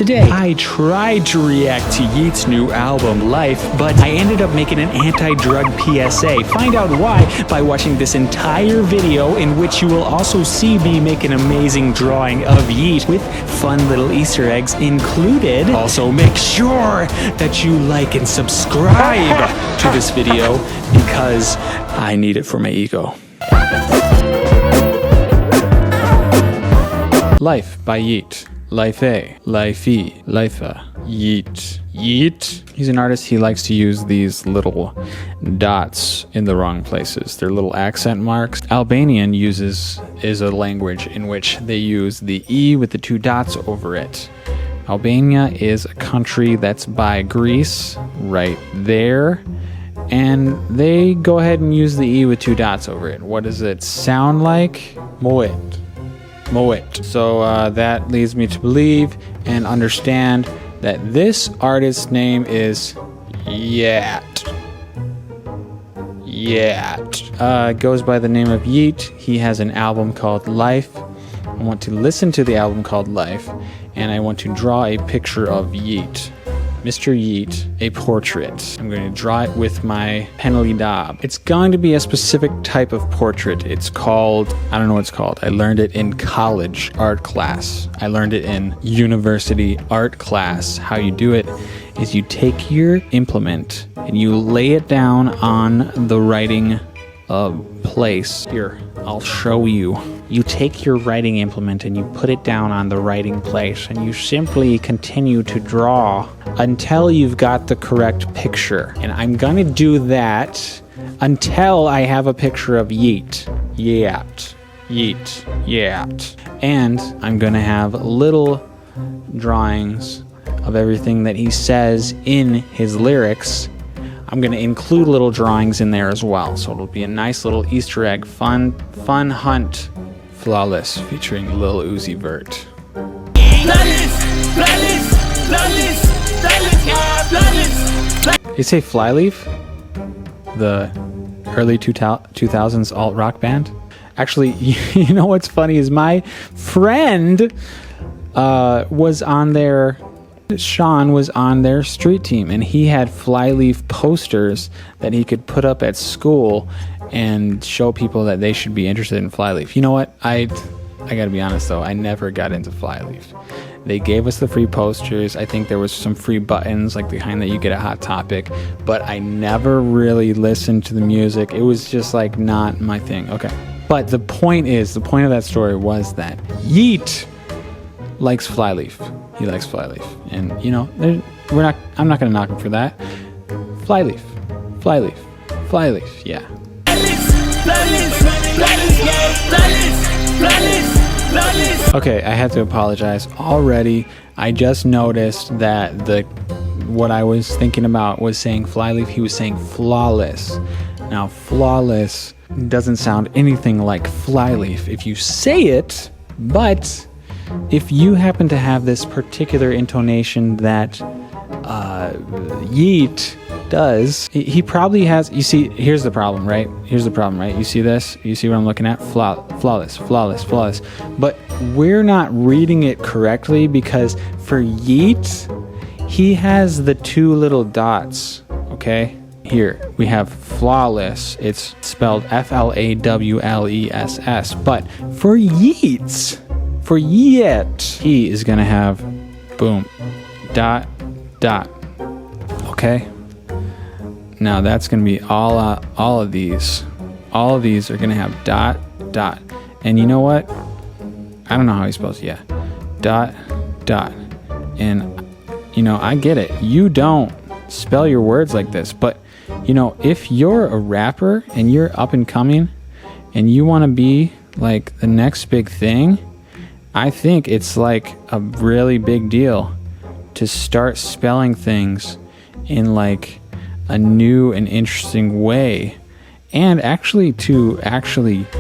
Today, I tried to react to Yeat's new album, Life, but I ended up making an anti-drug PSA. Find out why by watching this entire video, in which you will also see me make an amazing drawing of Yeat with fun little Easter eggs included. Also, make sure that you like and subscribe to this video because I need it for my ego. Life by Yeat. Life A, Life E, Life A, Yeat. Yeat. He's an artist. He likes to use these little dots in the wrong places. They're little accent marks. Albanian is a language in which they use the E with the two dots over it. Albania is a country that's by Greece, right there. And they go ahead and use the E with two dots over it. What does it sound like? Moet. So that leads me to believe and understand that this artist's name is Yeat. Goes by the name of Yeat. He has an album called Life. I want to listen to the album called Life, and I want to draw a picture of Yeat. Mr. Yeat, a portrait. I'm going to draw it with my penalty daub. It's going to be a specific type of portrait. It's called, I don't know what it's called. I learned it in college art class. I learned it in university art class. How you do it is you take your implement and you lay it down on the writing place. Here, I'll show you. You take your writing implement and you put it down on the writing place, and you simply continue to draw until you've got the correct picture. And I'm gonna do that until I have a picture of Yeat. And I'm gonna have little drawings of everything that he says in his lyrics. I'm going to include little drawings in there as well, so it'll be a nice little Easter egg, fun hunt. Flawless, featuring Lil Uzi Vert. You say Flyleaf? The early 2000s alt-rock band? Actually, you know what's funny is my friend was on their... Sean was on their street team, and he had Flyleaf posters that he could put up at school and show people that they should be interested in Flyleaf. You know what? I gotta be honest though, I never got into Flyleaf. They gave us the free posters. I think there was some free buttons like the kind that you get at Hot Topic, but I never really listened to the music. It was just like not my thing. Okay. But the point of that story was that Yeat likes Flyleaf. He likes Flyleaf, and you know, I'm not gonna knock him for that. Flyleaf, yeah. Okay, I had to apologize already. I just noticed that what I was thinking about was saying Flyleaf. He was saying flawless. Now, flawless doesn't sound anything like Flyleaf if you say it, but if you happen to have this particular intonation that Yeat does, he probably has. You see, here's the problem, right? You see this? You see what I'm looking at? Flawless. But we're not reading it correctly because for Yeat, he has the two little dots, okay? Here, we have flawless. It's spelled Flawless. But for Yeat, he is gonna have boom, dot. Okay. Now that's gonna be all of these. All of these are gonna have dot. And you know what? I don't know how he spells it. Yeah, dot. And you know, I get it. You don't spell your words like this, but you know, if you're a rapper and you're up and coming, and you want to be like the next big thing, I think it's like a really big deal to start spelling things in like a new and interesting way, and actually to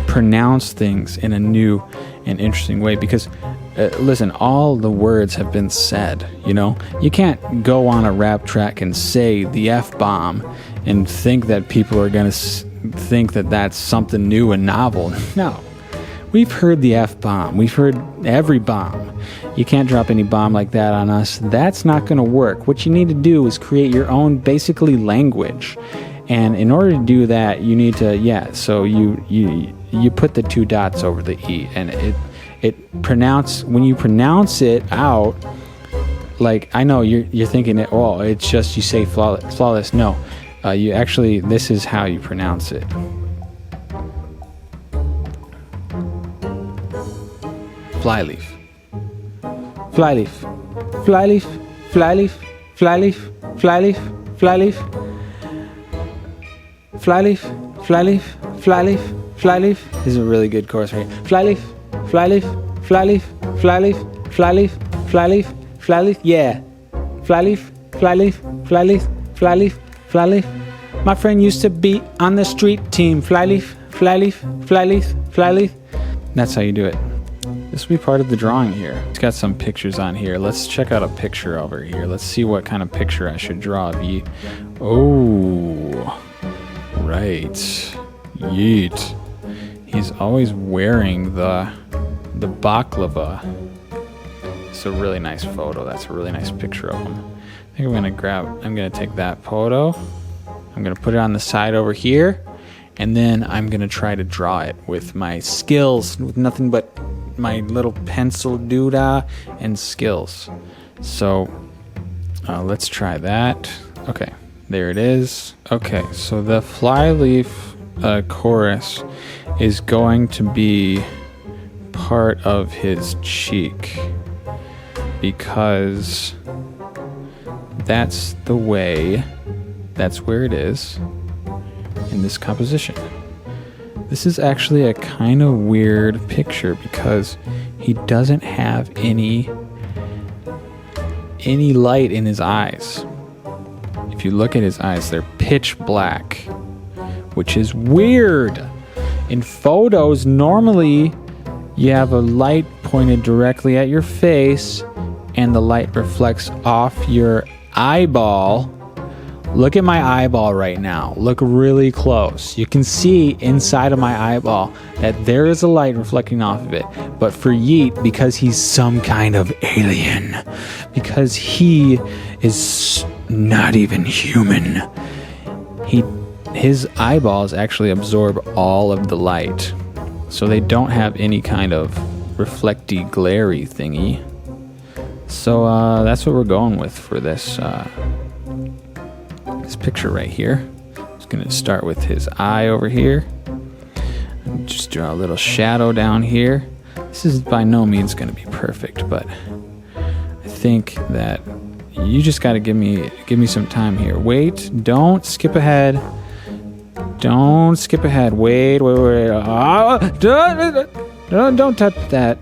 pronounce things in a new and interesting way, because listen, all the words have been said, you know? You can't go on a rap track and say the F-bomb and think that people are going to think that that's something new and novel. No. We've heard the F-bomb. We've heard every bomb. You can't drop any bomb like that on us. That's not going to work. What you need to do is create your own, basically, language. And in order to do that, you need to, so you put the 2 dots over the E, and when you pronounce it out, like, I know you're thinking it's just you say flawless. No, you actually, this is how you pronounce it. Flyleaf. Flyleaf. Flyleaf. Flyleaf. Flyleaf. Flyleaf. Flyleaf. Flyleaf. Flyleaf. Flyleaf. Flyleaf. This is a really good chorus right here. Flyleaf. Flyleaf. Flyleaf. Flyleaf. Flyleaf. Flyleaf. Flyleaf. Yeah. Flyleaf. Flyleaf. Flyleaf. Flyleaf. Flyleaf. My friend used to be on the street team. Flyleaf. Flyleaf. Flyleaf. Flyleaf. That's how you do it. This will be part of the drawing here. It's got some pictures on here. Let's check out a picture over here. Let's see what kind of picture I should draw of Yeat. Oh, right. Yeat. He's always wearing the baklava. It's a really nice photo. That's a really nice picture of him. I think I'm gonna take that photo. I'm gonna put it on the side over here, and then I'm gonna try to draw it with my skills, with nothing but my little pencil doodah and skills. So let's try that. Okay, there it is. Okay, so the flyleaf chorus is going to be part of his cheek, because that's where it is in this composition. This is actually a kind of weird picture because he doesn't have any light in his eyes. If you look at his eyes, they're pitch black, which is weird. In photos, normally you have a light pointed directly at your face and the light reflects off your eyeball. Look at my eyeball right now. Look really close. You can see inside of my eyeball that there is a light reflecting off of it. But for Yeat, because he's some kind of alien, because he is not even human, his eyeballs actually absorb all of the light. So they don't have any kind of reflecty, glary thingy. So that's what we're going with for this picture right here. I'm just going to start with his eye over here. And just draw a little shadow down here. This is by no means going to be perfect, but I think that you just got to give me some time here. Wait, don't skip ahead. Don't skip ahead. Wait. Don't touch that.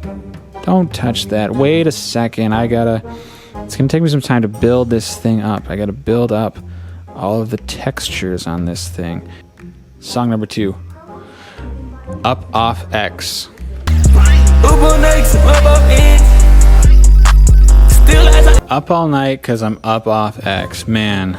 Don't touch that. Wait a second. It's going to take me some time to build this thing up. I got to build up all of the textures on this thing. Song number 2. Up off X. Up all night because I'm up off X. Man,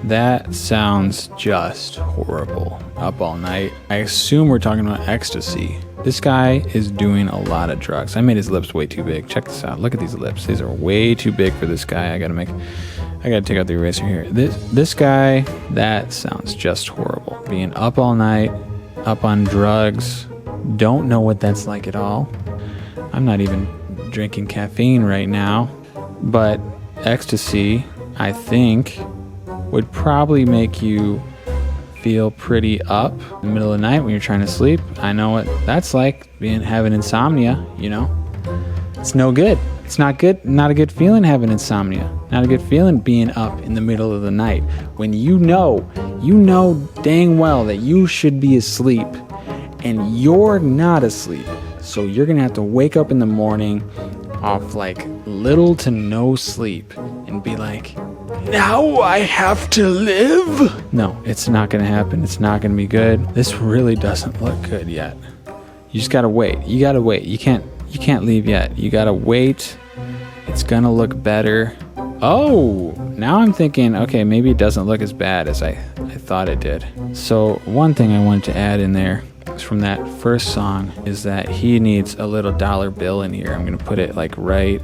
that sounds just horrible. Up all night. I assume we're talking about ecstasy. This guy is doing a lot of drugs. I made his lips way too big. Check this out. Look at these lips. These are way too big for this guy. I gotta take out the eraser here. This guy, that sounds just horrible. Being up all night, up on drugs, don't know what that's like at all. I'm not even drinking caffeine right now, but ecstasy, I think, would probably make you feel pretty up in the middle of the night when you're trying to sleep. I know what that's like, having insomnia, you know. It's no good. It's not good. Not a good feeling having insomnia. Not a good feeling being up in the middle of the night when you know dang well that you should be asleep and you're not asleep. So you're going to have to wake up in the morning off like little to no sleep and be like, now I have to live. No, it's not going to happen. It's not going to be good. This really doesn't look good yet. You just got to wait. You got to wait. You can't leave yet. You got to wait. It's going to look better. Oh, now I'm thinking, okay, maybe it doesn't look as bad as I thought it did. So one thing I wanted to add in there, from that first song is that he needs a little dollar bill in here. I'm gonna put it like right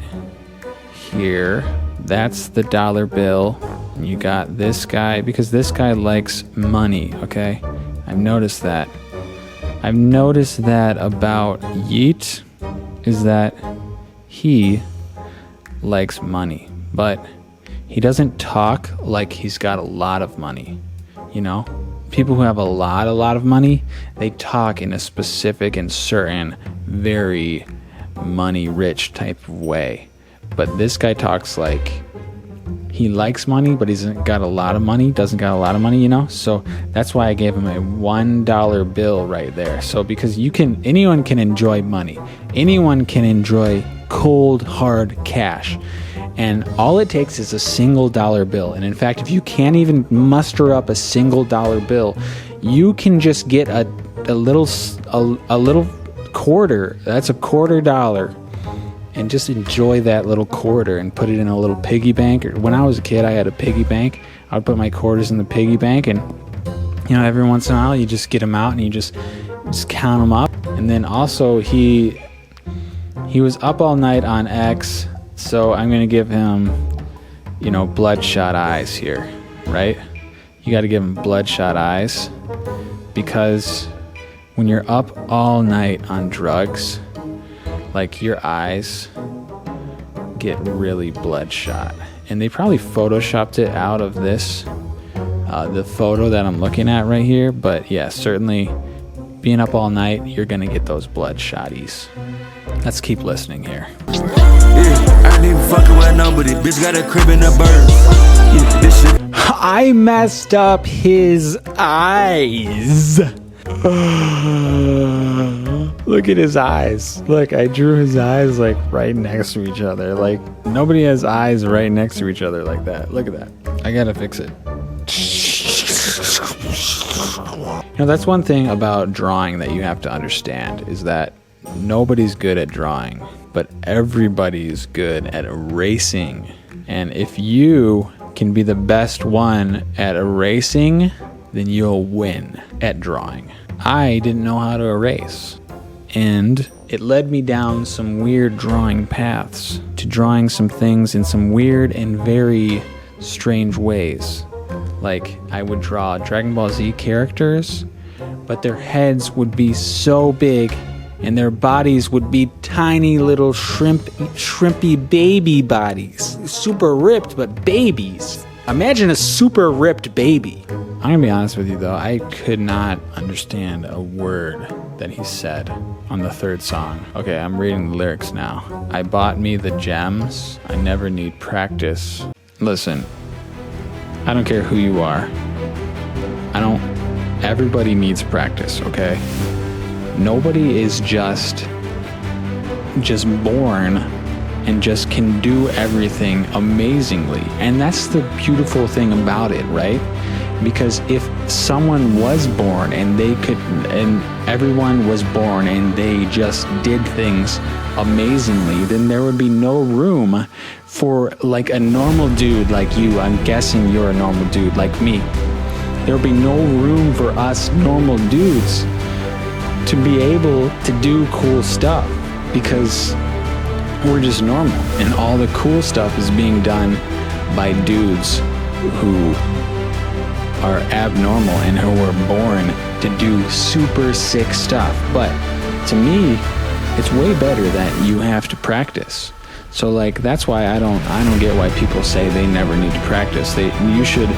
here. That's the dollar bill. And you got this guy, because this guy likes money, okay? I've noticed that. I've noticed that about Yeat, is that he likes money, but he doesn't talk like he's got a lot of money, you know? People who have a lot of money, they talk in a specific and certain, very money-rich type of way. But this guy talks like he likes money, but he's got a lot of money, doesn't got a lot of money, you know? So that's why I gave him a $1 bill right there. So because anyone can enjoy money. Anyone can enjoy cold, hard cash. And all it takes is a single dollar bill. And in fact, if you can't even muster up a single dollar bill, you can just get a little quarter. That's $0.25. And just enjoy that little quarter and put it in a little piggy bank. When I was a kid, I had a piggy bank. I would put my quarters in the piggy bank, and you know, every once in a while, you just get them out and you just count them up. And then also, he was up all night on X, so I'm gonna give him, you know, bloodshot eyes here, right? You got to give him bloodshot eyes, because when you're up all night on drugs, like, your eyes get really bloodshot. And they probably photoshopped it out of this, the photo that I'm looking at right here. But yeah, certainly being up all night, you're gonna get those bloodshotties. Let's keep listening here. Yeah, I ain't even fucking with nobody. Bitch got a crib in a bird. Yeah, this shit. I messed up his eyes. Look at his eyes. Look, I drew his eyes like right next to each other. Like, nobody has eyes right next to each other like that. Look at that. I gotta fix it. You know, that's one thing about drawing that you have to understand, is that nobody's good at drawing, but everybody's good at erasing. And if you can be the best one at erasing, then you'll win at drawing. I didn't know how to erase, and it led me down some weird drawing paths to drawing some things in some weird and very strange ways. Like, I would draw Dragon Ball Z characters, but their heads would be so big and their bodies would be tiny little shrimpy baby bodies. Super ripped, but babies. Imagine a super ripped baby. I'm gonna be honest with you though, I could not understand a word that he said on the third song. Okay, I'm reading the lyrics now. I bought me the gems, I never need practice. Listen, I don't care who you are. Everybody needs practice, okay? Nobody is just born and just can do everything amazingly. And that's the beautiful thing about it, right? Because if someone was born and everyone was born and they just did things amazingly, then there would be no room for like a normal dude like you. I'm guessing you're a normal dude like me. There would be no room for us normal dudes to be able to do cool stuff, because we're just normal, and all the cool stuff is being done by dudes who are abnormal and who were born to do super sick stuff. But to me, it's way better that you have to practice. So like, that's why I don't get why people say they never need to practice. You should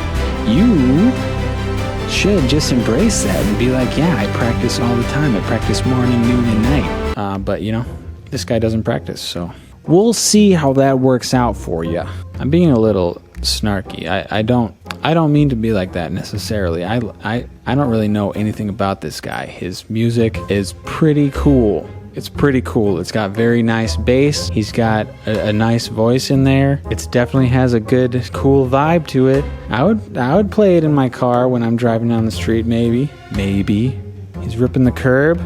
just embrace that and be like, yeah, I practice all the time. I practice morning, noon, and night. But you know, this guy doesn't practice, so we'll see how that works out for you. I'm being a little snarky. I don't mean to be like that necessarily. I don't really know anything about this guy. His music is pretty cool. It's pretty cool. It's got very nice bass. He's got a nice voice in there. It definitely has a good, cool vibe to it. I would play it in my car when I'm driving down the street, maybe. He's ripping the curb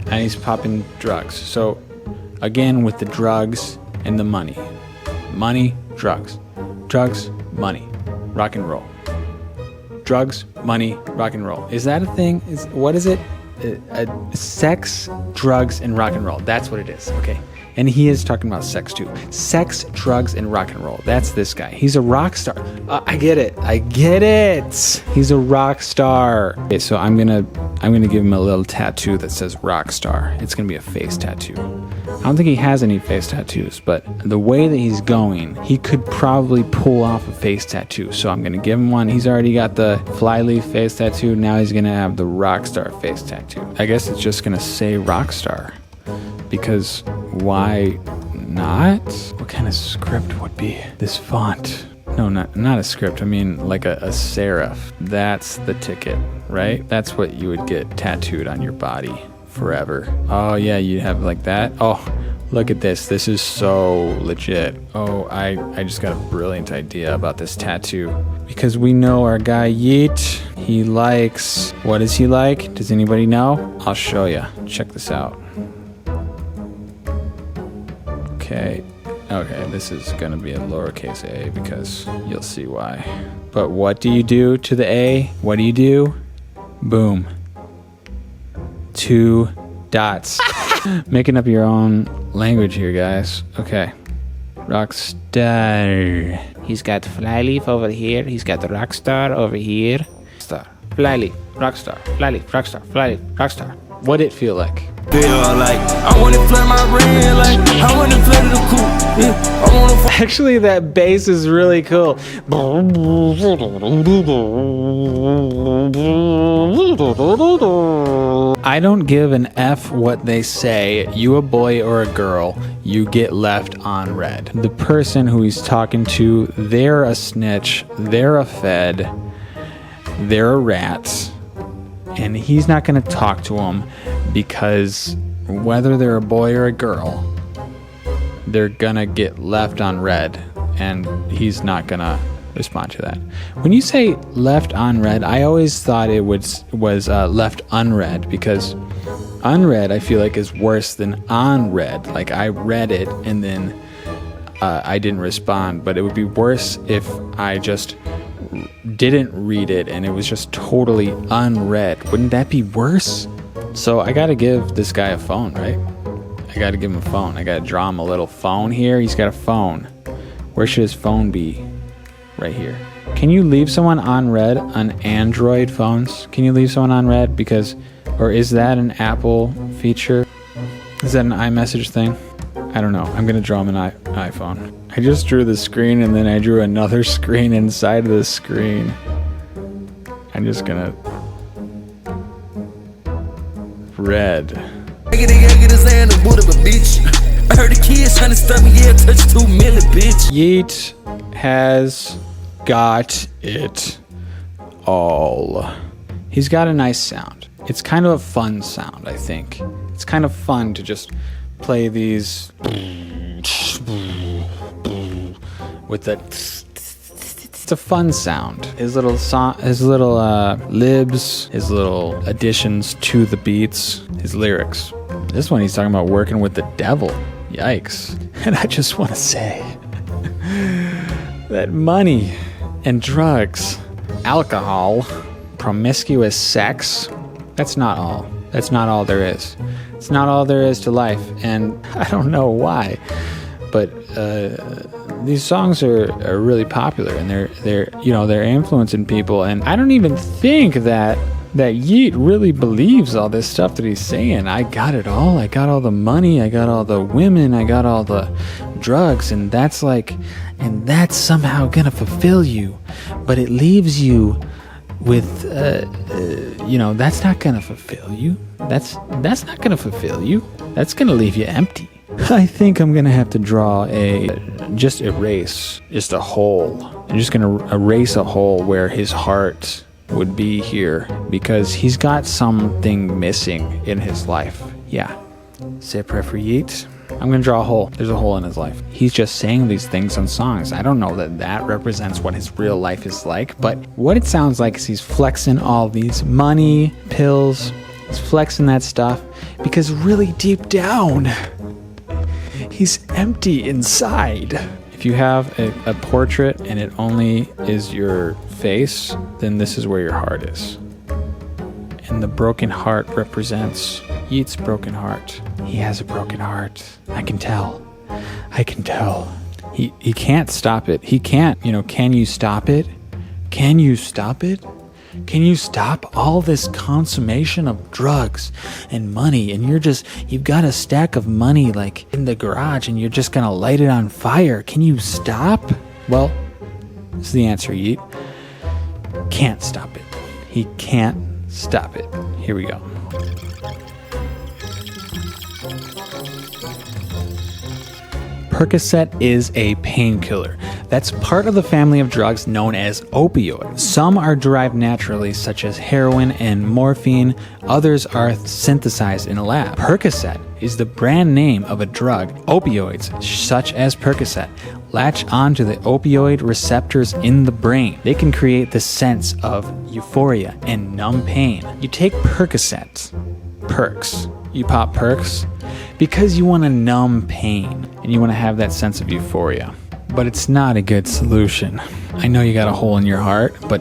and he's popping drugs. So again, with the drugs and the money. Money, drugs. Drugs, money. Rock and roll. Drugs, money, rock and roll. Is that a thing? What is it? sex, drugs, and rock and roll. That's what it is, okay? And he is talking about sex too. Sex, drugs, and rock and roll. That's this guy. He's a rock star. I get it. He's a rock star. Okay, so I'm gonna give him a little tattoo that says rock star. It's gonna be a face tattoo. I don't think he has any face tattoos, but the way that he's going, he could probably pull off a face tattoo. So I'm gonna give him one. He's already got the flyleaf face tattoo. Now he's gonna have the rock star face tattoo. I guess it's just gonna say rock star, because why not? What kind of script would be this font? No, not a script. I mean like a serif. That's the ticket, right? That's what you would get tattooed on your body forever. Oh yeah, you have like that. Oh, look at this. This is so legit. Oh, I just got a brilliant idea about this tattoo. Because we know our guy Yeat, he likes, what does he like? Does anybody know? I'll show you. Check this out. Okay, this is gonna be a lowercase a because you'll see why. But what do you do to the A? What do you do? Boom. 2 dots. Making up your own language here, guys. Okay. Rockstar. He's got flyleaf over here. He's got the rockstar over here. Star. Flyleaf. Rockstar. Flyleaf. Rockstar. Flyleaf. Rockstar. What'd it feel like? Feel like I wanna flood my red like I wanna flood the coupe. Yeah, I wanna Actually, that bass is really cool. I don't give an F what they say. You a boy or a girl, you get left on red. The person who he's talking to, they're a snitch, they're a fed, they're a rat, and he's not gonna talk to them because whether they're a boy or a girl, they're gonna get left on red, and he's not gonna respond to that. When you say left on red, I always thought it was left unread, because unread I feel like is worse than on read. Like I read it and then I didn't respond, but it would be worse if I just didn't read it and it was just totally unread. Wouldn't that be worse? So I gotta give this guy a phone, right? I gotta give him a phone. I gotta draw him a little phone here. He's got a phone. Where should his phone be? Right here. Can you leave someone on red on Android phones? Can you leave someone on red? Because, or is that an Apple feature? Is that an iMessage thing? I don't know. I'm gonna draw him an iPhone. I just drew the screen and then I drew another screen inside of the screen. I'm just gonna red. I heard the kids trying to stop me, yeah, touch 2 million, bitch. Yeat has got it all. He's got a nice sound. It's kind of a fun sound, I think. It's kind of fun to just play these with the. It's a fun sound. His little libs, his little additions to the beats, his lyrics. This one he's talking about working with the devil. Yikes. And I just want to say that money and drugs, alcohol, promiscuous sex, that's not all. That's not all there is. It's not all there is to life, and I don't know why, but these songs are really popular, and they're influencing people, and I don't even think that Yeat really believes all this stuff that he's saying. I got it all. I got all the money. I got all the women. I got all the drugs, and that's somehow gonna fulfill you, but it leaves you with that's not gonna fulfill you. That's not gonna fulfill you. That's gonna leave you empty. I think I'm gonna have to draw just a hole. I'm just gonna erase a hole where his heart would be here, because he's got something missing in his life. Yeah. Say a prayer for Yeat. I'm gonna draw a hole. There's a hole in his life. He's just saying these things on songs. I don't know that represents what his real life is like, but what it sounds like is he's flexing all these money, pills. He's flexing that stuff because really deep down, he's empty inside. If you have a portrait and it only is your face, then this is where your heart is. and the broken heart represents Yeat's broken heart. He has a broken heart. I can tell. He can't stop it. He can't, can you stop it? Can you stop it? Can you stop all this consummation of drugs and money? And you've got a stack of money like in the garage and you're just gonna light it on fire. Can you stop? Well, this is the answer, Yeat. Can't stop it. He can't stop it. Here we go. Percocet is a painkiller. That's part of the family of drugs known as opioids. Some are derived naturally, such as heroin and morphine. Others are synthesized in a lab. Percocet is the brand name of a drug. Opioids, such as Percocet, latch onto the opioid receptors in the brain. They can create the sense of euphoria and numb pain. You take Percocet, perks. You pop perks because you want to numb pain and you want to have that sense of euphoria. But it's not a good solution. I know you got a hole in your heart, but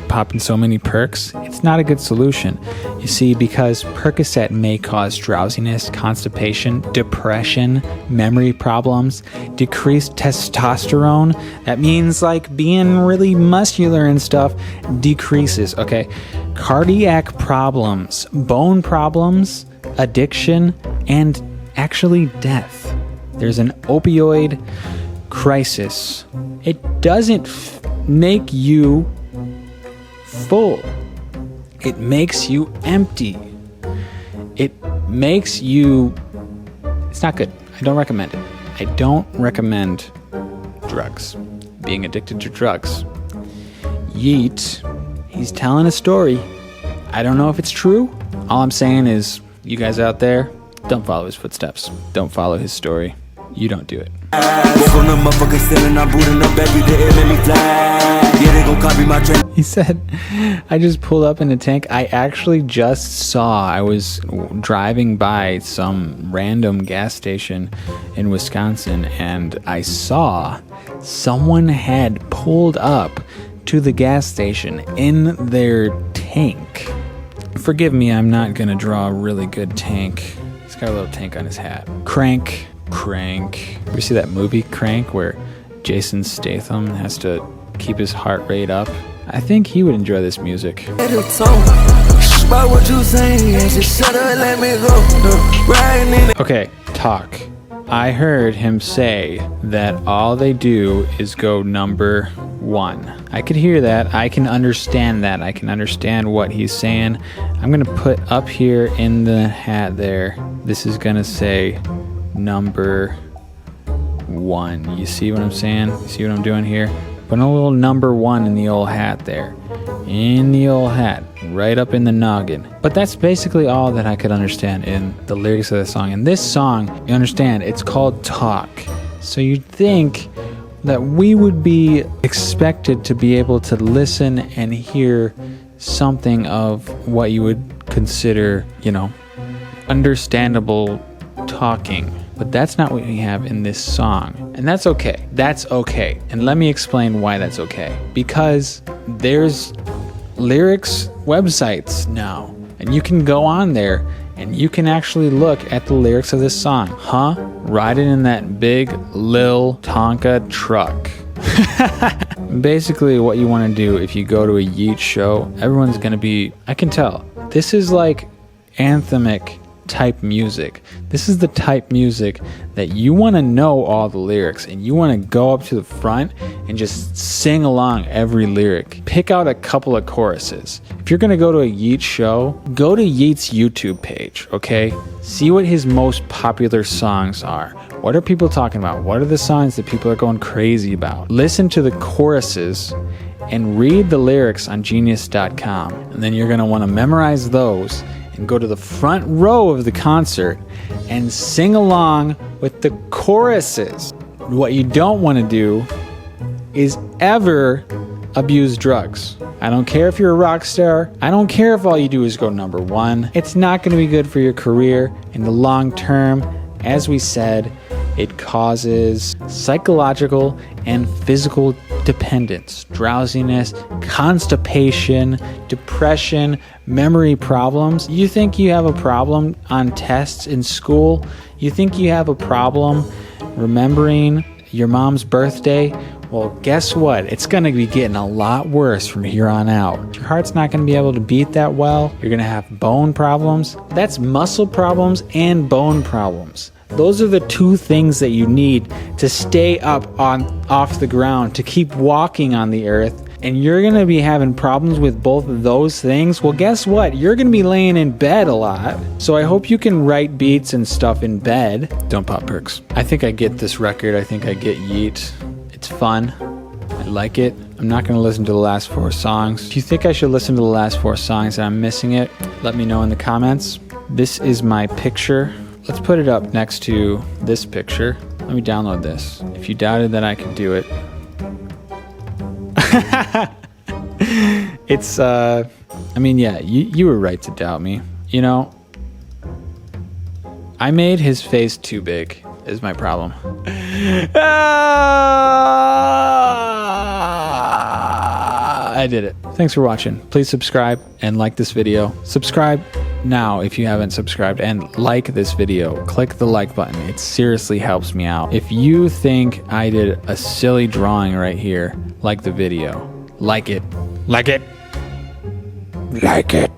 popping so many perks, it's not a good solution. You see, because Percocet may cause drowsiness, constipation, depression, memory problems, decreased testosterone. That means like being really muscular and stuff decreases, okay? Cardiac problems, bone problems, addiction, and actually death. There's an opioid crisis. It doesn't make you full. It makes you empty. It makes you... It's not good. I don't recommend it. I don't recommend drugs. Being addicted to drugs. Yeat, he's telling a story. I don't know if it's true. All I'm saying is, you guys out there, don't follow his footsteps. Don't follow his story. You don't do it. He said, I just pulled up in a tank. I actually just saw, I was driving by some random gas station in Wisconsin, and I saw someone had pulled up to the gas station in their tank. Forgive me, I'm not gonna draw a really good tank. He's got a little tank on his hat. Krank. You see that movie, Krank, where Jason Statham has to keep his heart rate up? I think he would enjoy this music. Okay, talk. I heard him say that all they do is go number one. I could hear that. I can understand that. I can understand what he's saying. I'm going to put up here in the hat there. This is going to say number one. You see what I'm saying? You see what I'm doing here? Putting a little number one in the old hat there. In the old hat. Right up in the noggin. But that's basically all that I could understand in the lyrics of the song. And this song, you understand, it's called Talk. So you'd think that we would be expected to be able to listen and hear something of what you would consider, understandable talking. But that's not what we have in this song. And that's okay. That's okay. And let me explain why that's okay. Because there's lyrics websites now. And you can go on there and you can actually look at the lyrics of this song. Riding in that big Lil Tonka truck. Basically what you want to do if you go to a Yeat show, everyone's going to be, I can tell, this is like anthemic type music. This is the type music that you want to know all the lyrics and you want to go up to the front and just sing along every lyric. Pick out a couple of choruses. If you're going to go to a Yeat show, go to Yeat's YouTube page, okay? See what his most popular songs are. What are people talking about? What are the songs that people are going crazy about? Listen to the choruses and read the lyrics on genius.com. And then you're going to want to memorize those and go to the front row of the concert and sing along with the choruses. What you don't want to do is ever abuse drugs. I don't care if you're a rock star. I don't care if all you do is go number one. It's not going to be good for your career in the long term. As we said, It causes psychological and physical dependence, drowsiness, constipation, depression, memory problems. You think you have a problem on tests in school? You think you have a problem remembering your mom's birthday? Well, guess what? It's going to be getting a lot worse from here on out. Your heart's not going to be able to beat that well. You're going to have bone problems. That's muscle problems and bone problems. Those are the two things that you need to stay up off the ground, to keep walking on the earth. And you're going to be having problems with both of those things. Well, guess what? You're going to be laying in bed a lot. So I hope you can write beats and stuff in bed. Don't pop perks. I think I get this record. I think I get Yeat. It's fun. I like it. I'm not going to listen to the last 4 songs. If you think I should listen to the last 4 songs and I'm missing it, let me know in the comments. This is my picture. Let's put it up next to this picture. Let me download this. If you doubted that I could do it. It's, I mean, yeah, you were right to doubt me. You know, I made his face too big is my problem. I did it. Thanks for watching. Please subscribe and like this video. Subscribe now if you haven't subscribed, and like this video. Click the like button. It seriously helps me out. If you think I did a silly drawing right here, like the video. Like it. Like it. Like it.